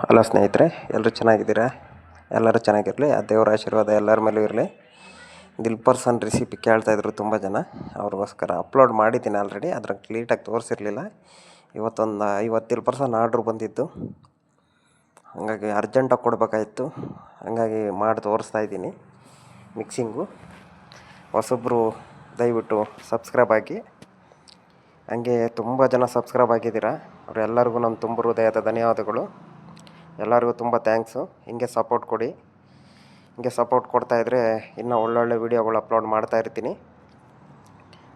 Hello ಸ್ನೇಹಿತರೆ, ಎಲ್ಲರೂ ಚೆನ್ನಾಗಿದ್ದೀರಾ? ಎಲ್ಲರೂ ಚೆನ್ನಾಗಿರಲಿ, ಆ ದೇವರ ಆಶೀರ್ವಾದ ಎಲ್ಲರ ಮೇಲೂ ಇರಲಿ. ದಿಲ್ ಪರ್ಸನ್ ರೆಸಿಪಿ ಕೇಳ್ತಾಯಿದ್ರು ತುಂಬ ಜನ, ಅವ್ರಿಗೋಸ್ಕರ ಅಪ್ಲೋಡ್ ಮಾಡಿದ್ದೀನಿ ಆಲ್ರೆಡಿ. ಅದ್ರಾಗ ಕ್ಲೀಟಾಗಿ ತೋರಿಸಿರಲಿಲ್ಲ. ಇವತ್ತೊಂದು 50 ದಿಲ್ ಪರ್ಸನ್ ಆರ್ಡ್ರ್ ಬಂದಿದ್ದು, ಹಾಗಾಗಿ ಅರ್ಜೆಂಟಾಗಿ ಕೊಡಬೇಕಾಯಿತು. ಹಾಗಾಗಿ ಮಾಡಿ ತೋರಿಸ್ತಾ ಇದ್ದೀನಿ ಮಿಕ್ಸಿಂಗು. ಹೊಸೊಬ್ಬರು ದಯವಿಟ್ಟು ಸಬ್ಸ್ಕ್ರೈಬ್ ಆಗಿ. ಹಂಗೆ ತುಂಬ ಜನ ಸಬ್ಸ್ಕ್ರೈಬ್ ಆಗಿದ್ದೀರಾ, ಅವರೆಲ್ಲರಿಗೂ ನಮ್ಮ ತುಂಬ ಹೃದಯದ ಧನ್ಯವಾದಗಳು. ಎಲ್ಲರಿಗೂ ತುಂಬ ಥ್ಯಾಂಕ್ಸು. ಹಿಂಗೆ ಸಪೋರ್ಟ್ ಕೊಡಿ. ಹಿಂಗೆ ಸಪೋರ್ಟ್ ಕೊಡ್ತಾಯಿದ್ರೆ ಇನ್ನೂ ಒಳ್ಳೊಳ್ಳೆ ವೀಡಿಯೋಗಳು ಅಪ್ಲೋಡ್ ಮಾಡ್ತಾ ಇರ್ತೀನಿ.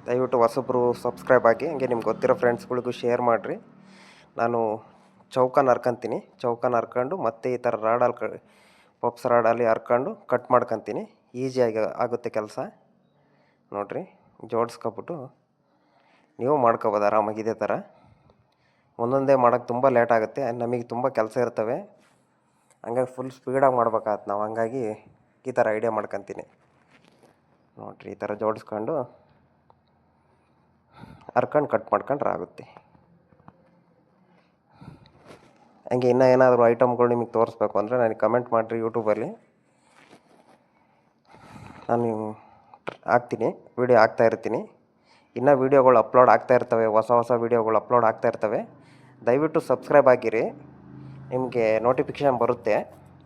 ದಯವಿಟ್ಟು ಹೊಸೊಬ್ಬರು ಸಬ್ಸ್ಕ್ರೈಬ್ ಆಗಿ. ಹಂಗೆ ನಿಮ್ಗೆ ಗೊತ್ತಿರೋ ಫ್ರೆಂಡ್ಸ್ಗಳಿಗೂ ಶೇರ್ ಮಾಡಿರಿ. ನಾನು ಚೌಕನ ಹರ್ಕೊತೀನಿ. ಚೌಕನ ಹರ್ಕೊಂಡು ಮತ್ತೆ ಈ ಥರ ರಾಡಲ್ಲಿ ಪಪ್ಸ್ ರಾಡಲ್ಲಿ ಹರ್ಕೊಂಡು ಕಟ್ ಮಾಡ್ಕೊತೀನಿ. ಈಸಿಯಾಗಿ ಆಗುತ್ತೆ ಕೆಲಸ. ನೋಡಿರಿ, ಜೋಡಿಸ್ಕೊಬಿಟ್ಟು ನೀವು ಮಾಡ್ಕೊಬೋದು ಆರಾಮಾಗಿ. ಇದೇ ಥರ ಒಂದೊಂದೇ ಮಾಡೋಕ್ಕೆ ತುಂಬ ಲೇಟ್ ಆಗುತ್ತೆ, ನಮಗೆ ತುಂಬ ಕೆಲಸ ಇರ್ತವೆ. ಹಂಗಾಗಿ ಫುಲ್ ಸ್ಪೀಡಾಗಿ ಮಾಡ್ಬೇಕಾಗತ್ತೆ ನಾವು. ಹಂಗಾಗಿ ಈ ಥರ ಐಡಿಯಾ ಮಾಡ್ಕೊತೀನಿ. ನೋಡಿರಿ, ಈ ಥರ ಜೋಡಿಸ್ಕೊಂಡು ಹರ್ಕೊಂಡು ಕಟ್ ಮಾಡ್ಕೊಂಡ್ರೆ ಆಗುತ್ತೆ. ಹಂಗೆ ಇನ್ನೂ ಏನಾದರೂ ಐಟಮ್ಗಳು ನಿಮಗೆ ತೋರಿಸ್ಬೇಕು ಅಂದರೆ ನನಗೆ ಕಮೆಂಟ್ ಮಾಡಿರಿ ಯೂಟ್ಯೂಬಲ್ಲಿ. ನಾನು ಹಾಕ್ತೀನಿ, ವೀಡಿಯೋ ಹಾಕ್ತಾಯಿರ್ತೀನಿ. ಇನ್ನೂ ವೀಡಿಯೋಗಳು ಅಪ್ಲೋಡ್ ಆಗ್ತಾಯಿರ್ತವೆ, ಹೊಸ ವೀಡಿಯೋಗಳು ಅಪ್ಲೋಡ್ ಆಗ್ತಾಯಿರ್ತವೆ. ದಯವಿಟ್ಟು ಸಬ್ಸ್ಕ್ರೈಬ್ ಆಗಿರಿ. ನಿಮಗೆ ನೋಟಿಫಿಕೇಷನ್ ಬರುತ್ತೆ,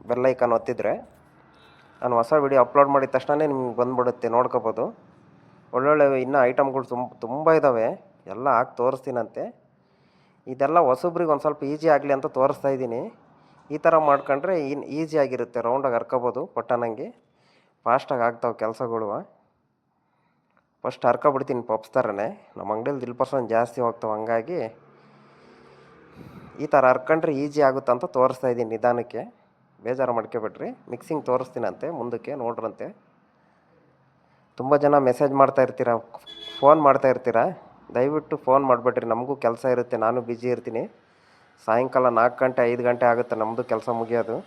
ಬೆಲ್ ಐಕಾನ್ ಒತ್ತಿದರೆ. ನಾನು ಹೊಸ ವೀಡಿಯೋ ಅಪ್ಲೋಡ್ ಮಾಡಿದ ತಕ್ಷಣ ನಿಮ್ಗೆ ಬಂದುಬಿಡುತ್ತೆ, ನೋಡ್ಕೋಬೋದು. ಒಳ್ಳೊಳ್ಳೆ ಇನ್ನೂ ಐಟಮ್ಗಳು ತುಂಬ ಇದ್ದಾವೆ, ಎಲ್ಲ ಹಾಕಿ ತೋರಿಸ್ತೀನಂತೆ. ಇದೆಲ್ಲ ಹೊಸಬ್ರಿಗೆ ಒಂದು ಸ್ವಲ್ಪ ಈಸಿ ಆಗಲಿ ಅಂತ ತೋರಿಸ್ತಾ ಇದ್ದೀನಿ. ಈ ಥರ ಮಾಡ್ಕೊಂಡ್ರೆ ಈಸಿಯಾಗಿರುತ್ತೆ, ರೌಂಡಾಗಿ ಹರ್ಕೋಬೋದು ಪಟ್ಟನಂಗೆ. ಫಾಸ್ಟಾಗಿ ಆಗ್ತಾವೆ ಕೆಲಸಗಳು. ಫಸ್ಟ್ ಹರ್ಕೊಬಿಡ್ತೀನಿ ಪಪ್ಸ್ ಥರನೇ. ನಮ್ಮ ಅಂಗಡಿಯಲ್ಲಿ ದಿಲ್ ಪರ್ಸನ್ ಜಾಸ್ತಿ ಹೋಗ್ತಾವೆ, ಹಂಗಾಗಿ ಈ ಥರ ಹರ್ಕೊಂಡ್ರೆ ಈಸಿ ಆಗುತ್ತೆ ಅಂತ ತೋರಿಸ್ತಾ ಇದ್ದೀನಿ ನಿಧಾನಕ್ಕೆ. ಬೇಜಾರು ಮಾಡ್ಕೊಬೇಡ್ರಿ. ಮಿಕ್ಸಿಂಗ್ ತೋರಿಸ್ತೀನಂತೆ ಮುಂದಕ್ಕೆ, ನೋಡ್ರಂತೆ. ತುಂಬ ಜನ ಮೆಸೇಜ್ ಮಾಡ್ತಾಯಿರ್ತೀರ, ಫೋನ್ ಮಾಡ್ತಾಯಿರ್ತೀರ. ದಯವಿಟ್ಟು ಫೋನ್ ಮಾಡಿಬಿಡ್ರಿ, ನಮಗೂ ಕೆಲಸ ಇರುತ್ತೆ, ನಾನು ಬ್ಯುಸಿ ಇರ್ತೀನಿ. ಸಾಯಂಕಾಲ 4 ಗಂಟೆ 5 ಗಂಟೆ ಆಗುತ್ತೆ ನಮ್ಮದು ಕೆಲಸ ಮುಗಿಯೋದು.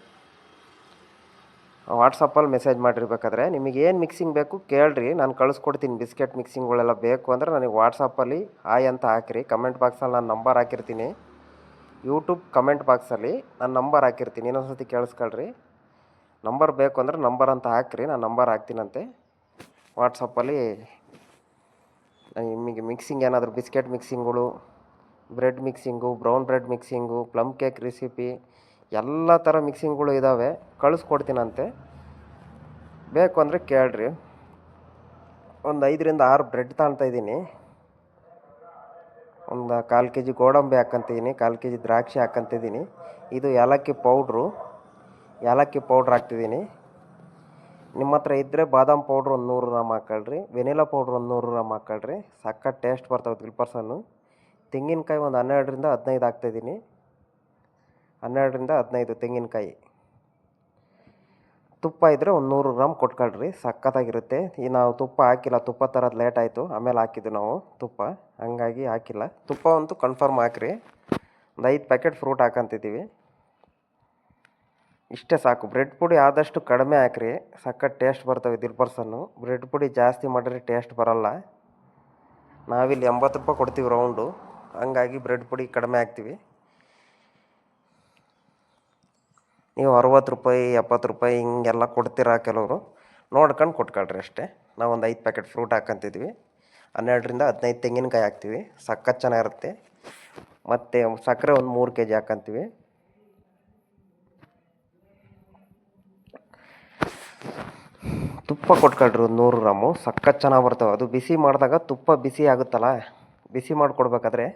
ವಾಟ್ಸಪ್ಪಲ್ಲಿ ಮೆಸೇಜ್ ಮಾಡಿರ್ಬೇಕಾದ್ರೆ ನಿಮಗೆ ಏನು ಮಿಕ್ಸಿಂಗ್ ಬೇಕು ಕೇಳಿರಿ, ನಾನು ಕಳಿಸ್ಕೊಡ್ತೀನಿ. ಬಿಸ್ಕೆಟ್ ಮಿಕ್ಸಿಂಗ್ಗಳೆಲ್ಲ ಬೇಕು ಅಂದರೆ ನನಗೆ ವಾಟ್ಸಪ್ಪಲ್ಲಿ ಹಾಯ್ ಅಂತ ಹಾಕಿರಿ. ಕಮೆಂಟ್ ಬಾಕ್ಸಲ್ಲಿ ನಾನು ನಂಬರ್ ಹಾಕಿರ್ತೀನಿ. ಯೂಟ್ಯೂಬ್ ಕಮೆಂಟ್ ಬಾಕ್ಸಲ್ಲಿ ನಾನು ನಂಬರ್ ಹಾಕಿರ್ತೀನಿ. ಇನ್ನೊಂದು ಸರ್ತಿ ಕೇಳಿಸ್ಕೊಳ್ರಿ. ನಂಬರ್ ಬೇಕು ಅಂದರೆ ನಂಬರ್ ಅಂತ ಹಾಕಿರಿ, ನಾನು ನಂಬರ್ ಹಾಕ್ತೀನಂತೆ. ವಾಟ್ಸಪ್ಪಲ್ಲಿ ನಿಮಗೆ ಮಿಕ್ಸಿಂಗ್ ಏನಾದರೂ ಬಿಸ್ಕೆಟ್ ಮಿಕ್ಸಿಂಗ್ಗಳು, bread mixing, brown bread mixing, plum cake recipe, ಎಲ್ಲ ಥರ ಮಿಕ್ಸಿಂಗ್ಗಳು ಇದ್ದಾವೆ, ಕಳಿಸ್ಕೊಡ್ತೀನಂತೆ. ಬೇಕು ಅಂದರೆ ಕೇಳಿರಿ. ಒಂದು 5ರಿಂದ 6 ಬ್ರೆಡ್ ತಗೊಳ್ತಾಯಿದ್ದೀನಿ. ಒಂದು 1/4 kg ಗೋಡಂಬಿ ಹಾಕ್ಕೊಂತಿದ್ದೀನಿ, 1/4 kg ದ್ರಾಕ್ಷಿ ಹಾಕ್ಕೊಂತಿದ್ದೀನಿ. ಇದು ಏಲಕ್ಕಿ ಪೌಡ್ರು ಹಾಕ್ತಿದ್ದೀನಿ. ನಿಮ್ಮ ಹತ್ರ ಇದ್ದರೆ ಬಾದಾಮ್ ಪೌಡ್ರ್ ಒಂದು 100 ಗ್ರಾಮ್ ಹಾಕ್ಕೊಳ್ರಿ. ವೆನಿಲಾ ಪೌಡ್ರ್ ಒಂದು 100 ಗ್ರಾಮ್ ಹಾಕ್ಕೊಳ್ರಿ. ಸಖತ್ ಟೇಸ್ಟ್ ಬರ್ತವೆ ದಿಲ್ ಪರ್ಸನ್ನು. ತೆಂಗಿನಕಾಯಿ ಒಂದು 12ರಿಂದ 15 ಹಾಕ್ತಾಯಿದ್ದೀನಿ. 12ರಿಂದ 15 ತೆಂಗಿನಕಾಯಿ. ತುಪ್ಪ ಇದ್ದರೆ ಒಂದು 100 ಗ್ರಾಮ್ ಕೊಟ್ಕೊಳ್ರಿ, ಸಖತ್ತಾಗಿರುತ್ತೆ. ಈ ನಾವು ತುಪ್ಪ ಹಾಕಿಲ್ಲ, ತುಪ್ಪ ತರೋದು ಲೇಟ್ ಆಯಿತು, ಆಮೇಲೆ ಹಾಕಿದ್ದು ನಾವು ತುಪ್ಪ, ಹಂಗಾಗಿ ಹಾಕಿಲ್ಲ. ತುಪ್ಪ ಅಂತೂ ಕನ್ಫರ್ಮ್ ಹಾಕ್ರಿ. ಒಂದು 5 ಪ್ಯಾಕೆಟ್ ಫ್ರೂಟ್ ಹಾಕ್ಕೊಂತಿದ್ದೀವಿ. ಇಷ್ಟೇ ಸಾಕು. ಬ್ರೆಡ್ ಪುಡಿ ಆದಷ್ಟು ಕಡಿಮೆ ಹಾಕ್ರಿ, ಸಖತ್ ಟೇಸ್ಟ್ ಬರ್ತವೆ ದಿಲ್ ಪರ್ಸನ್ನು. ಬ್ರೆಡ್ ಪುಡಿ ಜಾಸ್ತಿ ಮಾಡಿದ್ರೆ ಟೇಸ್ಟ್ ಬರೋಲ್ಲ. ನಾವಿಲ್ಲಿ 80 ರೂಪಾಯಿ ಕೊಡ್ತೀವಿ ರೌಂಡು, ಹಂಗಾಗಿ ಬ್ರೆಡ್ ಪುಡಿ ಕಡಿಮೆ ಹಾಕ್ತೀವಿ. ನೀವು 60 ರೂಪಾಯಿ 70 ರೂಪಾಯಿ ಹಿಂಗೆಲ್ಲ ಕೊಡ್ತೀರಾ ಕೆಲವರು, ನೋಡ್ಕೊಂಡು ಕೊಟ್ಕೊಳ್ರಿ ಅಷ್ಟೇ. ನಾವು ಒಂದು 5 ಪ್ಯಾಕೆಟ್ ಫ್ರೂಟ್ ಹಾಕ್ಕೊಂತಿದ್ವಿ. 12ರಿಂದ 15 ತೆಂಗಿನಕಾಯಿ ಹಾಕ್ತೀವಿ, ಸಖತ್ ಚೆನ್ನಾಗಿರುತ್ತೆ. ಮತ್ತು ಸಕ್ಕರೆ ಒಂದು 3 kg ಹಾಕ್ಕೊಂತೀವಿ. ತುಪ್ಪ ಕೊಟ್ಕೊಳ್ರಿ ಒಂದು 100 ಗ್ರಾಮು, ಸಖತ್ ಚೆನ್ನಾಗಿ ಬರ್ತವೆ. ಅದು ಬಿಸಿ ಮಾಡಿದಾಗ ತುಪ್ಪ ಬಿಸಿ ಆಗುತ್ತಲ್ಲ, ಬಿಸಿ ಮಾಡಿಕೊಡ್ಬೇಕಾದ್ರೆ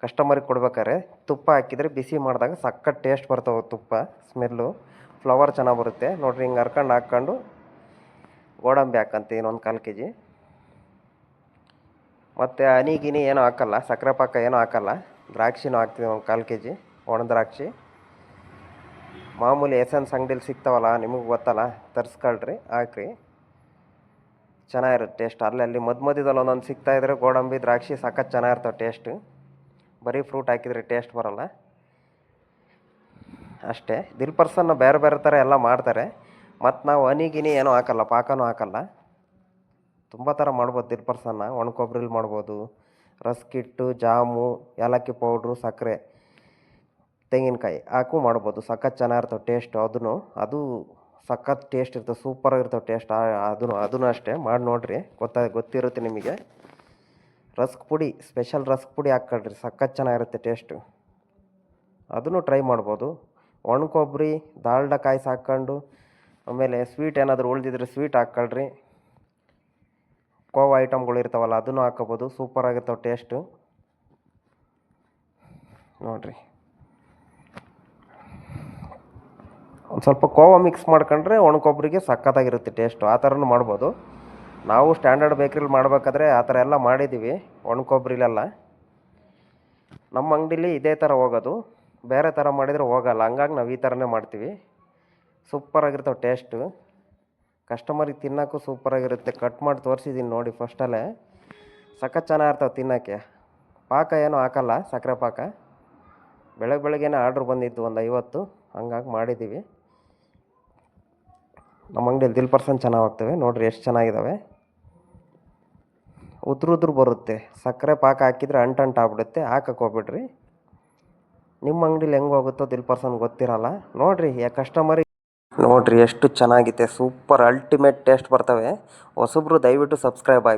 ಕಸ್ಟಮರಿಗೆ ಕೊಡ್ಬೇಕಾದ್ರೆ ತುಪ್ಪ ಹಾಕಿದರೆ ಬಿಸಿ ಮಾಡಿದಾಗ ಸಖತ್ ಟೇಸ್ಟ್ ಬರ್ತವೆ. ತುಪ್ಪ ಸ್ಮೆಲ್ಲು, ಫ್ಲವರ್ ಚೆನ್ನಾಗಿ ಬರುತ್ತೆ. ನೋಡಿರಿ, ಹಿಂಗೆ ಹಾಕ್ಕೊಂಡು ಗೋಡಂಬಿ ಹಾಕ್ಕೊಂತೀನಿ ಒಂದು 1/4 kg. ಮತ್ತು ಹನಿ ಗಿನಿ ಏನೂ ಹಾಕಲ್ಲ, ಸಕ್ಕರೆ ಪಾಕ ಏನೂ ಹಾಕಲ್ಲ. ದ್ರಾಕ್ಷಿನೂ ಹಾಕ್ತೀವಿ ಒಂದು 1/4 kg, ಒಣ ದ್ರಾಕ್ಷಿ. ಮಾಮೂಲಿ ಎಸೆನ್ಸ್ ಅಂಗಡಿಲಿ ಸಿಗ್ತಾವಲ್ಲ, ನಿಮಗೆ ಗೊತ್ತಲ್ಲ, ತರಿಸ್ಕೊಳ್ರಿ, ಹಾಕ್ರಿ, ಚೆನ್ನಾಗಿರುತ್ತೆ ಟೇಸ್ಟ್. ಅಲ್ಲಿ ಮಧ್ಯದಲ್ಲಿ ಒಂದೊಂದು ಸಿಗ್ತಾಯಿದ್ರೆ ಗೋಡಂಬಿ ದ್ರಾಕ್ಷಿ ಸಖತ್ ಚೆನ್ನಾಗಿರ್ತವೆ ಟೇಸ್ಟು. ಬರೀ ಫ್ರೂಟ್ ಹಾಕಿದರೆ ಟೇಸ್ಟ್ ಬರೋಲ್ಲ ಅಷ್ಟೇ. ದಿಲ್ ಪರ್ಸನ್ನ ಬೇರೆ ಬೇರೆ ಥರ ಎಲ್ಲ ಮಾಡ್ತಾರೆ. ಮತ್ತು ನಾವು ಹನಿ ಗಿನಿ ಏನೂ ಹಾಕಲ್ಲ, ಪಾಕನೂ ಹಾಕಲ್ಲ. ತುಂಬ ಥರ ಮಾಡ್ಬೋದು ದಿಲ್ ಪರ್ಸನ್ನ. ಒಣ ಕೊಬ್ಬರಿಲಿ ಮಾಡ್ಬೋದು, ರಸ್ಕಿಟ್ಟು, ಜಾಮು, ಏಲಕ್ಕಿ ಪೌಡ್ರು, ಸಕ್ಕರೆ ತೆಂಗಿನಕಾಯಿ ಹಾಕು ಮಾಡ್ಬೋದು. ಸಖತ್ ಚೆನ್ನಾಗಿರ್ತವೆ ಟೇಸ್ಟು. ಅದು ಸಖತ್ ಟೇಸ್ಟ್ ಇರ್ತವೆ, ಸೂಪರಾಗಿರ್ತವೆ ಟೇಸ್ಟ್. ಅದೂ ಅಷ್ಟೇ ಮಾಡಿ ನೋಡಿರಿ, ಗೊತ್ತಿರುತ್ತೆ ನಿಮಗೆ. ರಸ್ಕ್ ಪುಡಿ, ಸ್ಪೆಷಲ್ ರಸ್ಕ್ ಪುಡಿ ಹಾಕ್ಕೊಳ್ರಿ, ಸಖತ್ ಚೆನ್ನಾಗಿರುತ್ತೆ ಟೇಸ್ಟು. ಅದನ್ನು ಟ್ರೈ ಮಾಡ್ಬೋದು. ಒಣ ಕೊಬ್ಬರಿ, ದಾಲ್ಡ ಕಾಯಿಸಿ ಹಾಕ್ಕೊಂಡು, ಆಮೇಲೆ ಸ್ವೀಟ್ ಏನಾದರೂ ಉಳಿದಿದ್ರೆ ಸ್ವೀಟ್ ಹಾಕ್ಕೊಳ್ರಿ. ಕೋವಾ ಐಟಮ್ಗಳು ಇರ್ತಾವಲ್ಲ ಅದನ್ನು ಹಾಕ್ಕೋಬೋದು, ಸೂಪರಾಗಿರ್ತಾವೆ ಟೇಸ್ಟು. ನೋಡಿರಿ, ಒಂದು ಸ್ವಲ್ಪ ಕೋವಾ ಮಿಕ್ಸ್ ಮಾಡ್ಕೊಂಡ್ರೆ ಒಣ ಕೊಬ್ಬರಿಗೆ ಸಖತ್ತಾಗಿರುತ್ತೆ ಟೇಸ್ಟು. ಆ ಥರನೂ ಮಾಡ್ಬೋದು. ನಾವು ಸ್ಟ್ಯಾಂಡರ್ಡ್ ಬೇಕ್ರಿಲಿ ಮಾಡಬೇಕಾದ್ರೆ ಆ ಥರ ಎಲ್ಲ ಮಾಡಿದ್ದೀವಿ, ಒಣ ಕೊಬ್ಬರಿಲೆಲ್ಲ. ನಮ್ಮ ಅಂಗಡೀಲಿ ಇದೇ ಥರ ಹೋಗೋದು, ಬೇರೆ ಥರ ಮಾಡಿದರೆ ಹೋಗಲ್ಲ. ಹಂಗಾಗಿ ನಾವು ಈ ಥರನೇ ಮಾಡ್ತೀವಿ. ಸೂಪರಾಗಿರ್ತವೆ ಟೇಸ್ಟು. ಕಸ್ಟಮರಿಗೆ ತಿನ್ನೋಕ್ಕೂ ಸೂಪರಾಗಿರುತ್ತೆ. ಕಟ್ ಮಾಡಿ ತೋರಿಸಿದ್ದೀನಿ ನೋಡಿ ಫಸ್ಟಲ್ಲೇ. ಸಖತ್ ಚೆನ್ನಾಗಿರ್ತವೆ ತಿನ್ನೋಕ್ಕೆ. ಪಾಕ ಏನೂ ಹಾಕಲ್ಲ, ಸಕ್ಕರೆ ಪಾಕ. ಬೆಳಗ್ಗೆನೇ ಆರ್ಡ್ರ್ ಬಂದಿದ್ದು ಒಂದು 50, ಹಂಗಾಗಿ ಮಾಡಿದ್ದೀವಿ. ನಮ್ಮ ಅಂಗಡಿಯಲ್ಲಿ ದಿಲ್% ಚೆನ್ನಾಗಿ ಹೋಗ್ತವೆ. ನೋಡಿರಿ ಎಷ್ಟು ಚೆನ್ನಾಗಿದ್ದಾವೆ. ಉದುರು ಬರುತ್ತೆ. ಸಕ್ಕರೆ ಪಾಕ ಹಾಕಿದರೆ ಅಂಟು ಆಗ್ಬಿಡುತ್ತೆ, ಹಾಕಕ್ಕೆ ಹೋಗ್ಬಿಡ್ರಿ. ನಿಮ್ಮ ಅಂಗಡೀಲಿ ಹೆಂಗೆ ಹೋಗುತ್ತೋ ದಿಲ್% ಗೊತ್ತಿರಲ್ಲ. ನೋಡಿರಿ, ಕಸ್ಟಮರಿಗೆ ನೋಡಿರಿ ಎಷ್ಟು ಚೆನ್ನಾಗಿದೆ. ಸೂಪರ್ ಅಲ್ಟಿಮೇಟ್ ಟೇಸ್ಟ್ ಬರ್ತವೆ. ಹೊಸಬ್ರು ದಯವಿಟ್ಟು ಸಬ್ಸ್ಕ್ರೈಬ್ ಆಗಿ.